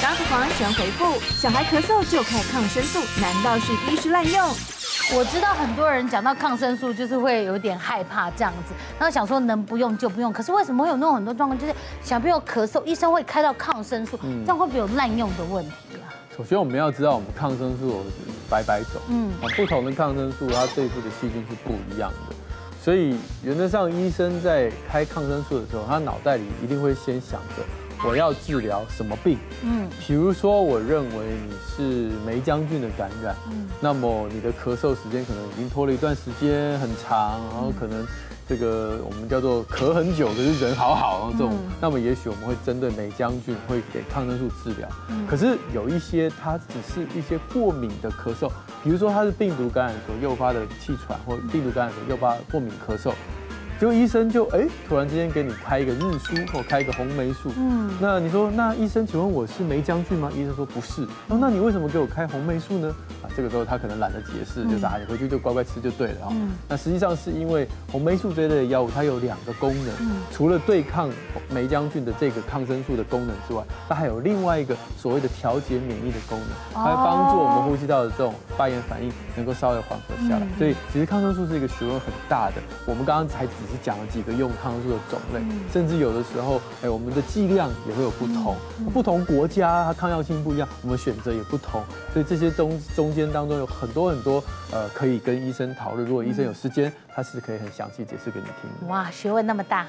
答不狂先回复：小孩咳嗽就开抗生素，难道是医师滥用？我知道很多人讲到抗生素，就是会有点害怕这样子，然后想说能不用就不用。可是为什么会有那种很多状况，就是小朋友咳嗽，医生会开到抗生素，这样会不会有滥用的问题啊？首先我们要知道，我们抗生素有百种，不同的抗生素它对付的细菌是不一样的，所以原则上医生在开抗生素的时候，他脑袋里一定会先想着我要治疗什么病，比如说我认为你是梅浆菌的感染，那么你的咳嗽时间可能已经拖了一段时间很长，然后可能这个我们叫做咳很久，可是人好好，然后这种，那么也许我们会针对梅浆菌会给抗生素治疗。可是有一些它只是一些过敏的咳嗽，比如说它是病毒感染所诱发的气喘，或病毒感染所诱发过敏咳嗽。结果医生就突然之间给你开一个日舒或开一个红霉素，那你说那医生请问我是梅浆菌吗？医生说不是，那你为什么给我开红霉素呢？这个时候他可能懒得解释，就你回去就乖乖吃就对了。那实际上是因为红霉素这一类的药物，它有2个功能，除了对抗梅浆菌的这个抗生素的功能之外，它还有另外一个所谓的调节免疫的功能，它会帮助我们呼吸道的这种发炎反应能够稍微缓和下来。所以其实抗生素是一个学问很大的，我们刚刚才只是讲了几个用抗生素的种类，甚至有的时候，我们的剂量也会有不同，不同国家它抗药性不一样，我们选择也不同，所以这些中间当中有很多可以跟医生讨论，如果医生有时间，他是可以很详细解释给你听的。哇，学问那么大。